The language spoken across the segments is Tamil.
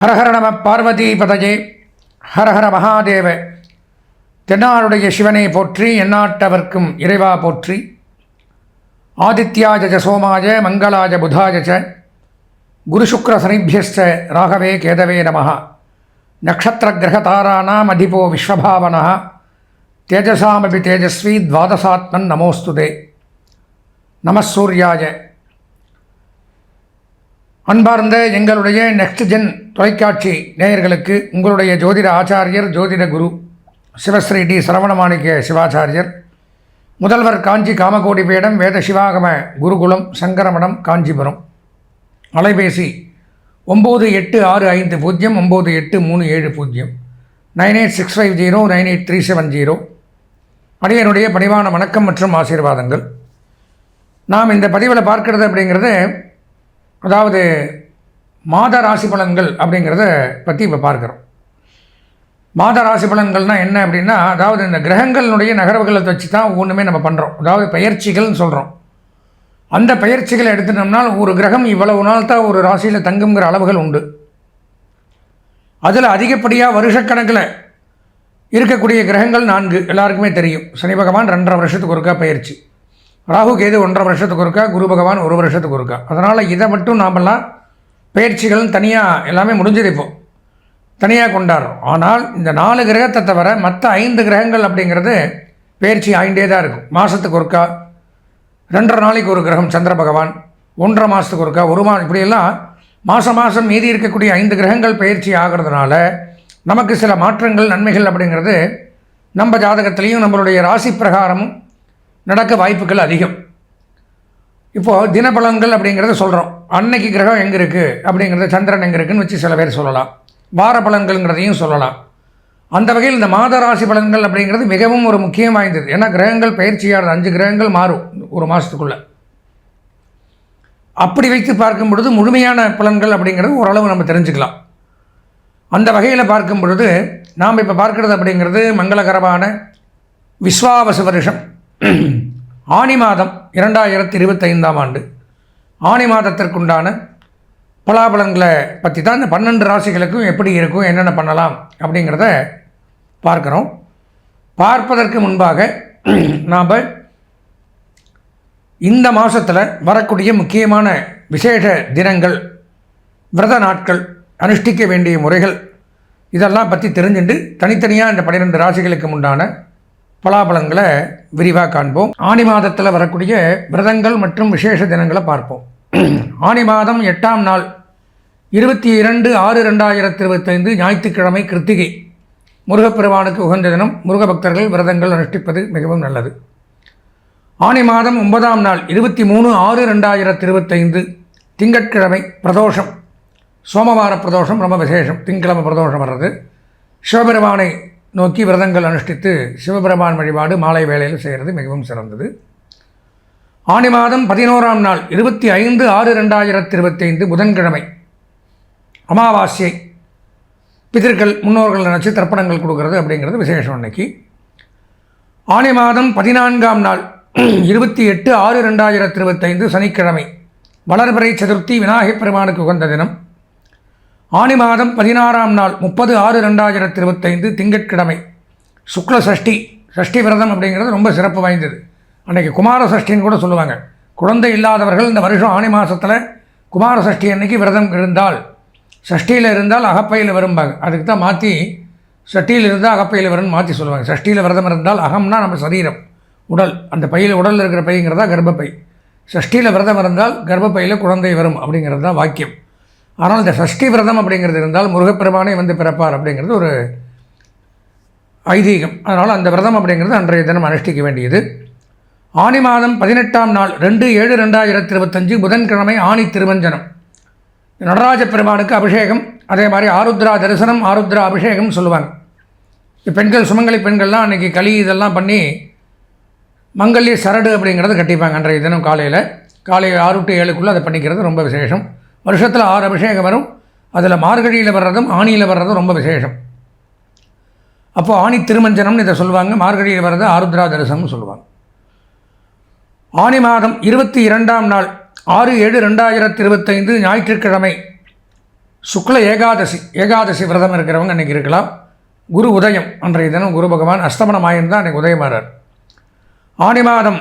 ஹரஹர நம பார்வதி பதஜே ஹரஹர மகாதேவ. தென்னாடுடைய சிவனை போற்றி, எந்நாட்டவர்க்கும் இறைவா போற்றி. ஆதித்யாஜ சோமாய மங்களாஜ புதாஜ குரு சுக்ர சனிபியஸ்ச ராகவே கேதவே நம. நக்ஷத்திர கிரகதாராணாம் அதிபோ விஸ்வபாவன தேஜசாமபி தேஜஸ்வி துவாதசாத்மன் நமோஸ்துதே. நமசூர்யாய. அன்பார்ந்த எங்களுடைய நெக்ஸ்ட் ஜென் தொலைக்காட்சி நேயர்களுக்கு உங்களுடைய ஜோதிட ஆச்சாரியர் ஜோதிட குரு சிவஸ்ரீ டி சரவணமாணிக்க சிவாச்சாரியர், முதல்வர் காஞ்சி காமகோடி பீடம் வேத சிவாகம குருகுலம் சங்கரமடம் காஞ்சிபுரம். அலைபேசி 9865098370 98650 98370. அடியனுடைய பணிவான வணக்கம் மற்றும் ஆசீர்வாதங்கள். நாம் இந்த பதிவில் பார்க்கிறது அப்படிங்கிறது, அதாவது மாத ராசி பலன்கள் அப்படிங்கிறத பற்றி இப்போ பார்க்குறோம். மாத ராசி பலன்கள்னால் என்ன அப்படின்னா, அதாவது இந்த கிரகங்களுடைய நகர்வுகளை வச்சு தான் ஒவ்வொன்றுமே நம்ம பண்ணுறோம். அதாவது பெயர்ச்சிகள்னு சொல்கிறோம். அந்த பெயர்ச்சிகளை எடுத்துட்டோம்னால் ஒரு கிரகம் இவ்வளவு நாள் தான் ஒரு ராசியில் தங்குங்கிற அளவுகள் உண்டு. அதில் அதிகப்படியாக வருஷக்கணக்கில் இருக்கக்கூடிய கிரகங்கள் 4 எல்லாருக்குமே தெரியும். சனி பகவான் 2.5 வருஷத்துக்கு ஒருக்கா பயிற்சி, ராகு கேது 1.5 வருஷத்துக்கு ஒருக்கா, குரு பகவான் 1 வருஷத்துக்கு ஒருக்கா. அதனால் இதை மட்டும் நாமெல்லாம் பயிற்சிகள் தனியாக எல்லாமே முடிஞ்சது இப்போ தனியாக கொண்டாடுறோம். ஆனால் இந்த 4 கிரகத்தை தவிர மற்ற 5 கிரகங்கள் அப்படிங்கிறது பயிற்சி ஆகிட்டே தான் இருக்கும். மாதத்துக்கு ஒருக்கா, 2.5 நாளைக்கு ஒரு கிரகம் சந்திர பகவான், 1.5 மாதத்துக்கு ஒருக்கா, 1 மாதம், இப்படியெல்லாம் மாதம் மீதி இருக்கக்கூடிய 5 கிரகங்கள் பயிற்சி ஆகிறதுனால நமக்கு சில மாற்றங்கள் நன்மைகள் அப்படிங்கிறது நம்ம ஜாதகத்திலையும் நம்மளுடைய ராசி பிரகாரமும் நடக்க வாய்ப்புகள் அதிகம். இப்போது தினபலன்கள் அப்படிங்கிறத சொல்கிறோம். அன்னைக்கு கிரகம் எங்கே இருக்குது அப்படிங்கிறத, சந்திரன் எங்கே இருக்குதுன்னு வச்சு சில பேர் சொல்லலாம். வார பலன்கள்ங்கிறதையும் சொல்லலாம். அந்த வகையில் இந்த மாத ராசி பலன்கள் அப்படிங்கிறது மிகவும் ஒரு முக்கியம் வாய்ந்தது. ஏன்னா கிரகங்கள் பயிற்சியாகிறது 5 கிரகங்கள் மாறும் ஒரு மாதத்துக்குள்ளே. அப்படி வைத்து பார்க்கும் பொழுது முழுமையான பலன்கள் அப்படிங்கிறது ஓரளவு நம்ம தெரிஞ்சுக்கலாம். அந்த வகையில் பார்க்கும் பொழுது நாம் இப்போ பார்க்குறது அப்படிங்கிறது மங்களகரமான விஸ்வாவசு வருஷம் ஆனி மாதம் 2025ஆம் ஆண்டு ஆனி மாதத்திற்குண்டான பலாபலன்களை பற்றி தான் இந்த 12 ராசிகளுக்கும் எப்படி இருக்கும், என்னென்ன பண்ணலாம் அப்படிங்கிறத பார்க்குறோம். பார்ப்பதற்கு முன்பாக நாம் இந்த மாதத்தில் வரக்கூடிய முக்கியமான விசேஷ தினங்கள், விரத நாட்கள், அனுஷ்டிக்க வேண்டிய முறைகள், இதெல்லாம் பற்றி தெரிஞ்சுட்டு தனித்தனியாக இந்த 12 ராசிகளுக்கு உண்டான பலாபலன்களை விரிவாக காண்போம். ஆனி மாதத்தில் வரக்கூடிய விரதங்கள் மற்றும் விசேஷ தினங்களை பார்ப்போம். ஆனி மாதம் 8ஆம் நாள் 22/6/2025 ஞாயிற்றுக்கிழமை கிருத்திகை, முருகப்பெருமானுக்கு உகந்த தினம். முருக பக்தர்கள் விரதங்கள் அனுஷ்டிப்பது மிகவும் நல்லது. ஆனி மாதம் 9ஆம் நாள் 23/6/2025 திங்கட்கிழமை பிரதோஷம், சோமவார பிரதோஷம், ரொம்ப விசேஷம். திங்கட்கிழமை பிரதோஷம் வர்றது. சிவபெருமானை நோக்கி விரதங்கள் அனுஷ்டித்து சிவபெருமான் வழிபாடு மாலை வேளையில் செய்கிறது மிகவும் சிறந்தது. ஆனி மாதம் 11ஆம் நாள் 25/6/2025 புதன்கிழமை அமாவாசை, பிதர்கள் முன்னோர்கள் நினச்சி தர்ப்பணங்கள் கொடுக்கறது அப்படிங்கிறது விசேஷம் அன்னைக்கு. ஆனி மாதம் 14ஆம் நாள் 28/6/2025 சனிக்கிழமை வளர்பிறை சதுர்த்தி, விநாயகப் பெருமானுக்கு உகந்த தினம். ஆனி மாதம் 16ஆம் நாள் 30/6/2025 திங்கட்கிழமை சுக்ல சஷ்டி, சஷ்டி விரதம் அப்படிங்கிறது ரொம்ப சிறப்பு வாய்ந்தது. அன்றைக்கி குமார சஷ்டின்னு கூட சொல்லுவாங்க. குழந்தை இல்லாதவர்கள் இந்த வருஷம் ஆனி மாதத்தில் குமார சஷ்டி அன்னைக்கு விரதம் இருந்தால், சஷ்டியில் இருந்தால் அகப்பையில் வரும்பாங்க. அதுக்கு தான் மாற்றி சஷ்டியில் இருந்தால் அகப்பையில் வரும்னு மாற்றி சொல்லுவாங்க. சஷ்டியில் விரதம் இருந்தால், அகம்னா நம்ம சரீரம், உடல், அந்த பையில் உடலில் இருக்கிற பைங்கிறதா கர்ப்பப்பை. சஷ்டியில் விரதம் இருந்தால் கர்ப்பப்பையில் குழந்தை வரும் அப்படிங்கிறது தான் வாக்கியம். ஆனால் இந்த சஷ்டி விரதம் அப்படிங்கிறது இருந்தால் முருகப்பெருமானே வந்து பிறப்பார் அப்படிங்கிறது ஒரு ஐதீகம். அதனால் அந்த விரதம் அப்படிங்கிறது அன்றைய தினம் அனுஷ்டிக்க வேண்டியது. ஆனி மாதம் 18ஆம் நாள் 2/7/2025 புதன்கிழமை ஆனி திருமஞ்சனம், நடராஜ பெருமானுக்கு அபிஷேகம், அதே மாதிரி ஆருத்ரா தரிசனம், ஆருத்ரா அபிஷேகம் சொல்லுவாங்க. பெண்கள், சுமங்கலி பெண்கள்லாம் அன்றைக்கி களி இதெல்லாம் பண்ணி மங்கல்ய சரடு அப்படிங்கிறது கட்டிப்பாங்க. அன்றைய தினம் காலை 6 to 7க்குள்ளே அதை பண்ணிக்கிறது ரொம்ப விசேஷம். வருஷத்தில் 6 அபிஷேகம் வரும். அதில் மார்கழியில் வர்றதும் ஆணியில் வர்றதும் ரொம்ப விசேஷம். அப்போது ஆணி திருமஞ்சனம்னு இதை சொல்லுவாங்க. மார்கழியில் வர்றது ஆருத்ரா தரிசனம்னு சொல்லுவாங்க. ஆனி மாதம் 22ஆம் நாள் 6/7/2025 ஞாயிற்றுக்கிழமை சுக்ல ஏகாதசி விரதம் இருக்கிறவங்க அன்றைக்கி இருக்கலாம். குரு உதயம் அன்றைய தினம் குரு பகவான் அஸ்தமனம் ஆயிருந்தால் அன்றைக்கி உதயமாறார். ஆனி மாதம்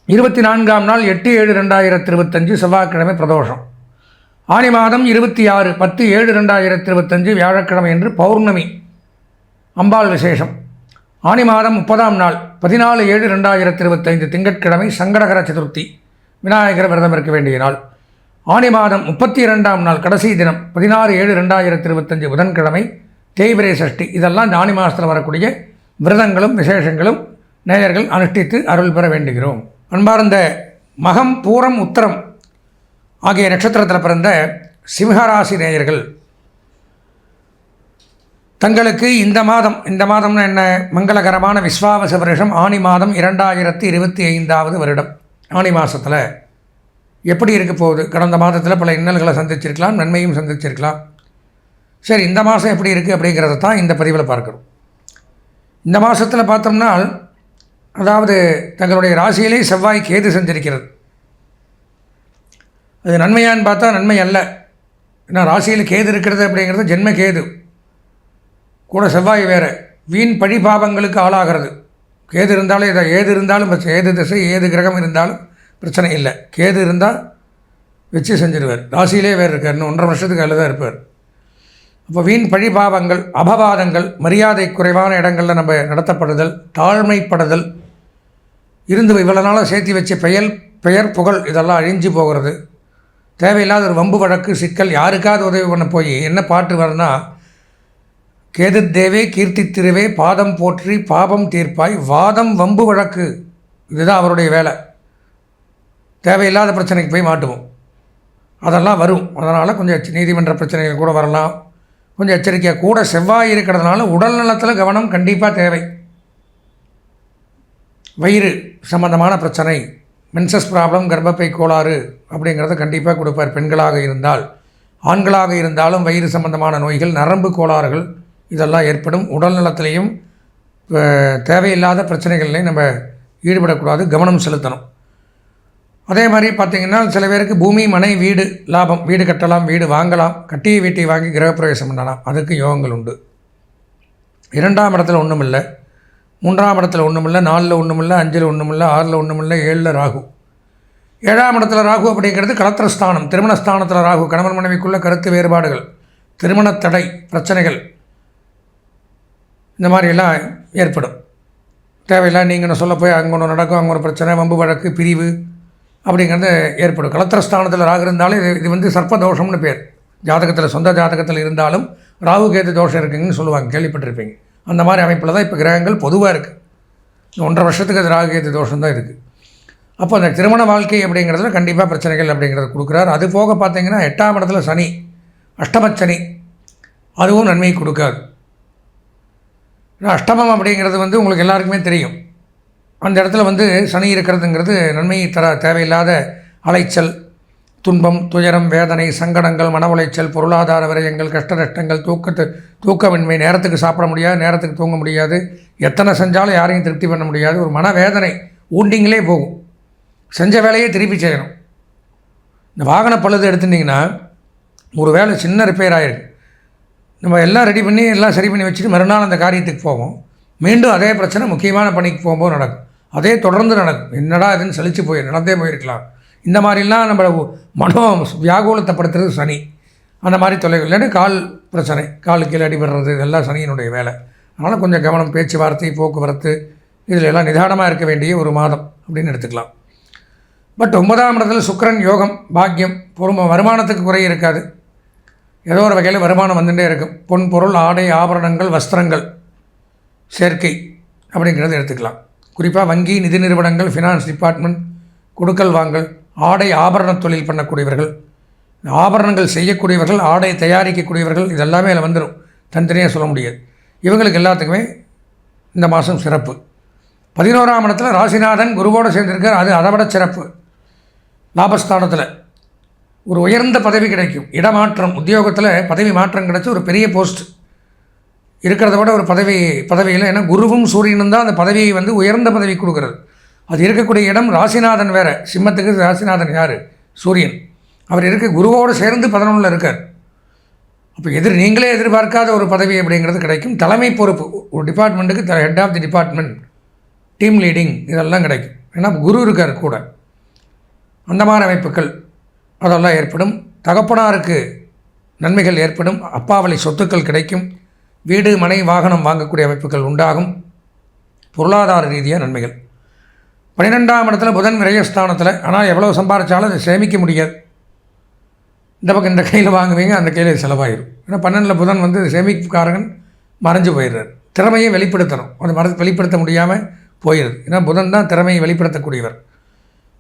24ஆம் நாள் 8/7/2025 செவ்வாய்க்கிழமை பிரதோஷம். ஆனி மாதம் 26/10/7/2025 வியாழக்கிழமை என்று பௌர்ணமி அம்பாள் விசேஷம். ஆனி மாதம் 30ஆம் நாள் 14/7/2025 திங்கட்கிழமை சங்கடகர சதுர்த்தி, விநாயகர் விரதம் இருக்க வேண்டிய நாள். ஆனி மாதம் 32ஆம் நாள் கடைசி தினம் 16/7/2025 புதன்கிழமை தேய்பிரை சஷ்டி. இதெல்லாம் இந்த ஆனி மாதத்தில் வரக்கூடிய விரதங்களும் விசேஷங்களும் நேயர்கள் அனுஷ்டித்து அருள் பெற வேண்டுகிறோம். அன்பார்ந்த மகம், பூரம், உத்தரம் ஆகிய நட்சத்திரத்தில் பிறந்த சிம்மராசி நேயர்கள் தங்களுக்கு இந்த மாதம்னா என்ன, மங்களகரமான விஸ்வாவச வருஷம் ஆனி மாதம் 2025 வருடம். ஆனி மாதத்தில் எப்படி இருக்க போகுது? கடந்த மாதத்தில் பல இன்னல்களை சந்திச்சிருக்கலாம், நன்மையும் சந்திச்சிருக்கலாம். சரி, இந்த மாதம் எப்படி இருக்குது அப்படிங்கிறத தான் இந்த பதிவில் பார்க்குறோம். இந்த மாதத்தில் பார்த்தோம்னா, அதாவது தங்களுடைய ராசியிலே செவ்வாய் கேது செஞ்சிருக்கிறது. அது நன்மையான்னு பார்த்தா நன்மை அல்ல. ஏன்னா ராசியில் கேது இருக்கிறது அப்படிங்கிறது ஜென்ம கேது, கூட செவ்வாய் வேறு. வீண் பழி பாவங்களுக்கு ஆளாகிறது. கேது இருந்தாலும் ஏது இருந்தாலும் ஏது திசை ஏது கிரகம் இருந்தாலும் பிரச்சனை இல்லை. கேது இருந்தால் வச்சு செஞ்சிருவார். ராசியிலே வேறு இருக்கார், இன்னும் 1.5 வருஷத்துக்கு அதில் தான் இருப்பார். அப்போ வீண் பழி பாவங்கள், அபவாதங்கள், மரியாதை குறைவான இடங்களில் நம்ம நடத்தப்படுதல், தாழ்மைப்படுதல் இருந்து இவ்வளோ நாளாக சேர்த்து வச்ச பெயர் புகழ் இதெல்லாம் அழிஞ்சு போகிறது. தேவையில்லாத ஒரு வம்பு வழக்கு சிக்கல், யாருக்காவது உதவி பண்ண போய் என்ன பாட்டு வரும்னா, கேது தேவே கீர்த்தி திருவே பாதம் போற்றி பாபம் தீர்ப்பாய் வாதம் வம்பு வழக்கு. இதுதான் அவருடைய வேலை. தேவையில்லாத பிரச்சனைக்கு போய் மாட்டுவோம். அதெல்லாம் வரும். அதனால் கொஞ்சம் நீதிமன்ற பிரச்சனைகள் கூட வரலாம். கொஞ்சம் எச்சரிக்கையாக. கூட செவ்வாய் இருக்கிறதுனால உடல் நலத்தில் கவனம் கண்டிப்பாக தேவை. வயிறு சம்பந்தமான பிரச்சனை, மென்சஸ் ப்ராப்ளம், கர்ப்பப்பை கோளாறு அப்படிங்கிறத கண்டிப்பாக கொடுப்பார். பெண்களாக இருந்தால், ஆண்களாக இருந்தாலும் வயிறு சம்பந்தமான நோய்கள், நரம்பு கோளாறுகள் இதெல்லாம் ஏற்படும். உடல் நலத்திலையும் தேவையில்லாத பிரச்சனைகள்லையும் நம்ம ஈடுபடக்கூடாது, கவனம் செலுத்தணும். அதே மாதிரி பார்த்திங்கன்னா, சில பேருக்கு பூமி, மனை, வீடு லாபம். வீடு கட்டலாம், வீடு வாங்கலாம், கட்டிய வீட்டை வாங்கி கிரகப்பிரவேசம் பண்ணலாம். அதுக்கு யோகங்கள் உண்டு. 2ஆம் இடத்துல ஒன்றும் இல்லை, 3ஆம் இடத்துல ஒன்றும் இல்லை, 4ல் ஒன்றும் இல்லை, 5ல் ஒன்றும் இல்லை, 6ல் ஒன்றும் இல்லை, 7ல் ராகு. 7ஆம் இடத்துல ராகு அப்படிங்கிறது கலத்திரஸ்தானம், திருமணஸ்தானத்தில் ராகு. கணவன் மனைவிக்குள்ள கருத்து வேறுபாடுகள், திருமண தடை பிரச்சனைகள் இந்த மாதிரியெல்லாம் ஏற்படும். தேவையில்லை நீங்கள் சொல்ல போய் அங்கே ஒன்று நடக்கும், அங்கே ஒரு பிரச்சனை, வம்பு வழக்கு, பிரிவு அப்படிங்கிறது ஏற்படும். கலத்திரஸ்தானத்தில் ராகு இருந்தாலும் இது சர்ப்பதோஷம்னு பேர். ஜாதகத்தில், சொந்த ஜாதகத்தில் இருந்தாலும் ராகு கேது தோஷம் இருக்குங்கன்னு சொல்லுவாங்க, கேள்விப்பட்டிருப்பீங்க. அந்த மாதிரி அமைப்பில் தான் இப்போ கிரகங்கள் பொதுவாக இருக்குது. 1.5 வருஷத்துக்கு அது ராகு கேது தோஷம் தான் இருக்குது. அப்போ அந்த திருமண வாழ்க்கை அப்படிங்கிறதுல கண்டிப்பாக பிரச்சனைகள் அப்படிங்கிறது கொடுக்குறாரு. அது போக பார்த்திங்கன்னா 8ஆம் இடத்துல சனி, அஷ்டமச்சனி, அதுவும் நன்மையை கொடுக்காது. அஷ்டமம் அப்படிங்கிறது உங்களுக்கு எல்லாருக்குமே தெரியும். அந்த இடத்துல சனி இருக்கிறதுங்கிறது நன்மையை தர தேவையில்லாத அலைச்சல், துன்பம், துயரம், வேதனை, சங்கடங்கள், மன உளைச்சல், பொருளாதார விரயங்கள், கஷ்ட நஷ்டங்கள், தூக்கமின்மை, நேரத்துக்கு சாப்பிட முடியாது, நேரத்துக்கு தூங்க முடியாது, எத்தனை செஞ்சாலும் யாரையும் திருப்தி பண்ண முடியாது, ஒரு மனவேதனை ஊண்டிங்களே போகும். செஞ்ச வேலையே திருப்பி செய்யணும். இந்த வாகன பழுது எடுத்துட்டிங்கன்னா, ஒரு வேலை சின்ன ரிப்பேர் ஆகிருக்கு, நம்ம எல்லாம் ரெடி பண்ணி எல்லாம் சரி பண்ணி வச்சுட்டு மறுநாள் அந்த காரியத்துக்கு போவோம். மீண்டும் அதே பிரச்சனை முக்கியமான பணிக்கு போகும்போது நடக்கும். அதே தொடர்ந்து நடக்கும். என்னடா இதுன்னு சலிச்சு நடந்தே போயிருக்கலாம். இந்த மாதிரிலாம் நம்ம மனோ வியாகுலத்தைப்படுத்துறது சனி. அந்த மாதிரி தொலைகள் இல்லைன்னா கால் பிரச்சனை, காலு கீழே அடிபடுறது, இதெல்லாம் சனியினுடைய வேலை. அதனால் கொஞ்சம் கவனம், பேச்சுவார்த்தை, போக்குவரத்து இதில் எல்லாம் நிதானமாக இருக்க வேண்டிய ஒரு மாதம் அப்படின்னு எடுத்துக்கலாம். பட் 9ஆம் இடத்துல சுக்கிரன், யோகம், பாக்கியம், வருமானத்துக்கு குறை இருக்காது. ஏதோ ஒரு வகையில் வருமானம் வந்துகிட்டே இருக்கும். பொன் பொருள், ஆடை, ஆபரணங்கள், வஸ்திரங்கள் சேர்க்கை அப்படிங்கிறத எடுத்துக்கலாம். குறிப்பாக வங்கி, நிதி நிறுவனங்கள், ஃபினான்ஸ் டிபார்ட்மெண்ட், கொடுக்கல் வாங்கல், ஆடை ஆபரண தொழில் பண்ணக்கூடியவர்கள், ஆபரணங்கள் செய்யக்கூடியவர்கள், ஆடை தயாரிக்கக்கூடியவர்கள், இதெல்லாமே அதில் வந்துடும். தனித்தனியாக சொல்ல முடியாது. இவங்களுக்கு எல்லாத்துக்குமே இந்த மாதம் சிறப்பு. 11ஆம் இடத்துல ராசிநாதன் குருவோடு சேர்ந்திருக்கார். அது அதை விட சிறப்பு. லாபஸ்தானத்தில் ஒரு உயர்ந்த பதவி கிடைக்கும். இடமாற்றம், உத்தியோகத்தில் பதவி மாற்றம் கிடச்சி ஒரு பெரிய போஸ்ட் இருக்கிறத விட ஒரு பதவியில், ஏன்னா குருவும் சூரியனும் தான் அந்த பதவியை உயர்ந்த பதவி கொடுக்குறது. அது இருக்கக்கூடிய இடம் ராசிநாதன் வேறு. சிம்மத்துக்கு ராசிநாதன் யார்? சூரியன். அவர் குருவோடு சேர்ந்து 11ல் இருக்கார். அப்போ நீங்களே எதிர்பார்க்காத ஒரு பதவி அப்படிங்கிறது கிடைக்கும். தலைமை பொறுப்பு, ஒரு டிபார்ட்மெண்ட்டுக்கு head of the department, team leading, இதெல்லாம் கிடைக்கும். ஏன்னா குரு இருக்கார் கூட. அந்த மாதிரி அமைப்புகள் அதெல்லாம் ஏற்படும். தகப்பனாருக்கு நன்மைகள் ஏற்படும். அப்பாவளி சொத்துக்கள் கிடைக்கும். வீடு மனை வாகனம் வாங்கக்கூடிய அமைப்புகள் உண்டாகும். பொருளாதார ரீதியாக நன்மைகள். 12ஆம் இடத்துல புதன் விரயஸ்தானத்தில். ஆனால் எவ்வளோ சம்பாதிச்சாலும் அதை சேமிக்க முடியாது. இந்த பக்கம் இந்த கையில் வாங்குவீங்க, அந்த கையில் செலவாயிடும். ஏன்னா 12ல் புதன் வந்து சேமிப்புக்காரகன் மறைஞ்சு போயிடுறார். திறமையை வெளிப்படுத்தணும், அது வெளிப்படுத்த முடியாமல் போயிடுது. ஏன்னா புதன் தான் திறமையை வெளிப்படுத்தக்கூடியவர்.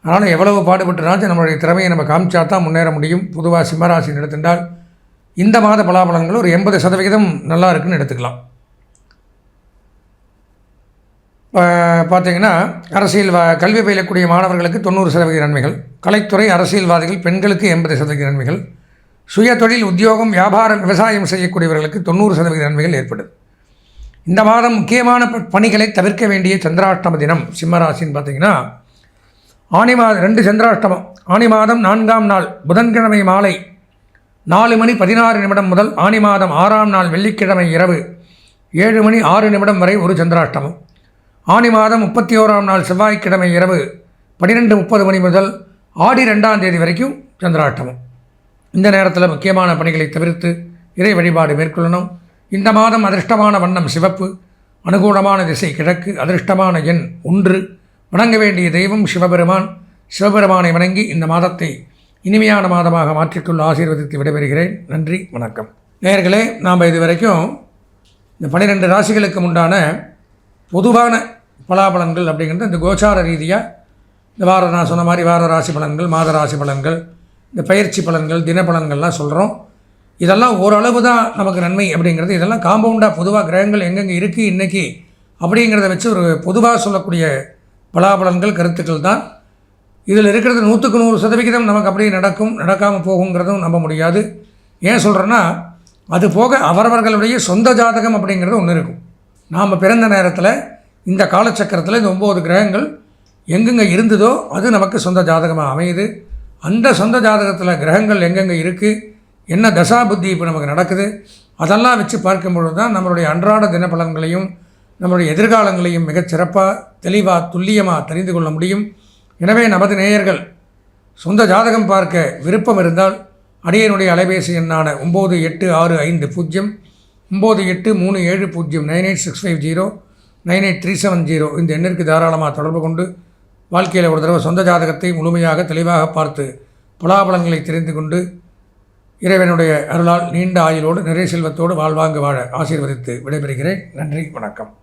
அதனால் எவ்வளவு பாடுபட்டுனாச்சும் நம்மளுடைய திறமையை நம்ம காமிச்சா தான் முன்னேற முடியும். பொதுவாக சிம்மராசின்னு எடுத்துட்டால் இந்த மாத பலாபலங்கள் ஒரு 80% நல்லா இருக்குன்னு எடுத்துக்கலாம். பார்த்திங்கன்னா கல்வி பயிலக்கூடிய மாணவர்களுக்கு 90% நன்மைகள். கலைத்துறை, அரசியல்வாதிகள், பெண்களுக்கு 80% நன்மைகள். சுய தொழில், உத்தியோகம், வியாபாரம், விவசாயம் செய்யக்கூடியவர்களுக்கு 90% நன்மைகள் ஏற்படுது. இந்த மாதம் முக்கியமான பணிகளை தவிர்க்க வேண்டிய சந்திராஷ்டம தினம் சிம்மராசின்னு பார்த்திங்கன்னா ஆனி மாதம் 2 சந்திராஷ்டமம். ஆனி மாதம் 4ஆம் நாள் புதன்கிழமை மாலை 4:16 முதல் ஆனி மாதம் 6ஆம் நாள் வெள்ளிக்கிழமை இரவு 7:06 வரை ஒரு சந்திராஷ்டமம். ஆனி மாதம் 31ஆம் நாள் செவ்வாய்க்கிழமை இரவு 12:30 முதல் ஆடி 2ஆம் தேதி வரைக்கும் சந்திராஷ்டமம். இந்த நேரத்தில் முக்கியமான பணிகளை தவிர்த்து இறை வழிபாடு மேற்கொள்ளணும். இந்த மாதம் அதிர்ஷ்டமான வண்ணம் சிவப்பு, அனுகூலமான திசை கிழக்கு, அதிர்ஷ்டமான எண் 1, வணங்க வேண்டிய தெய்வம் சிவபெருமான். சிவபெருமானை வணங்கி இந்த மாதத்தை இனிமையான மாதமாக மாற்றிக்கொள்ள ஆசீர்வதித்து விடைபெறுகிறேன். நன்றி, வணக்கம். நேயர்களே, நாம் இதுவரைக்கும் இந்த 12 ராசிகளுக்கு உண்டான பொதுவான பலாபலன்கள் அப்படிங்கிறது இந்த கோச்சார ரீதியாக இந்த நான் சொன்ன மாதிரி வார ராசி பலன்கள், மாத ராசி பலன்கள், இந்த பயிற்சி பலன்கள், தின பலன்கள்லாம் சொல்கிறோம். இதெல்லாம் ஓரளவு தான் நமக்கு நன்மை அப்படிங்கிறது. இதெல்லாம் காம்பவுண்டாக பொதுவாக கிரகங்கள் எங்கெங்கே இருக்குது இன்றைக்கி அப்படிங்கிறத வச்சு ஒரு பொதுவாக சொல்லக்கூடிய பலாபலன்கள், கருத்துக்கள் தான். இதில் இருக்கிறது 100க்கு 100% நமக்கு அப்படியே நடக்கும், நடக்காமல் போகுங்கிறதும் நம்ப முடியாது. ஏன் சொல்கிறேன்னா, அது போக அவரவர்களுடைய சொந்த ஜாதகம் அப்படிங்கிறது ஒன்று இருக்கும். நாம் பிறந்த நேரத்தில் இந்த காலச்சக்கரத்தில் இந்த 9 கிரகங்கள் எங்கெங்கே இருந்ததோ அது நமக்கு சொந்த ஜாதகமாக அமையுது. அந்த சொந்த ஜாதகத்தில் கிரகங்கள் எங்கெங்கே இருக்குது, என்ன தசா புத்தி இப்போ நமக்கு நடக்குது, அதெல்லாம் வச்சு பார்க்கும்பொழுது தான் நம்மளுடைய அன்றாட தினப்பலன்களையும் நம்மளுடைய எதிர்காலங்களையும் மிகச்சிறப்பாக, தெளிவாக, துல்லியமாக தெரிந்து கொள்ள முடியும். எனவே நமது நேயர்கள் சொந்த ஜாதகம் பார்க்க விருப்பம் இருந்தால் அடியனுடைய அலைபேசி எண்ணான 9865 9837 98650 98370 இந்த எண்ணிற்கு தாராளமாக தொடர்பு கொண்டு வாழ்க்கையில் ஒரு தடவை சொந்த ஜாதகத்தை முழுமையாக தெளிவாக பார்த்து பலாபலங்களை தெரிந்து கொண்டு இறைவனுடைய அருளால் நீண்ட ஆயுளோடு நிறை செல்வத்தோடு வாழ்வாங்கு வாழ ஆசீர்வதித்து விடைபெறுகிறேன். நன்றி, வணக்கம்.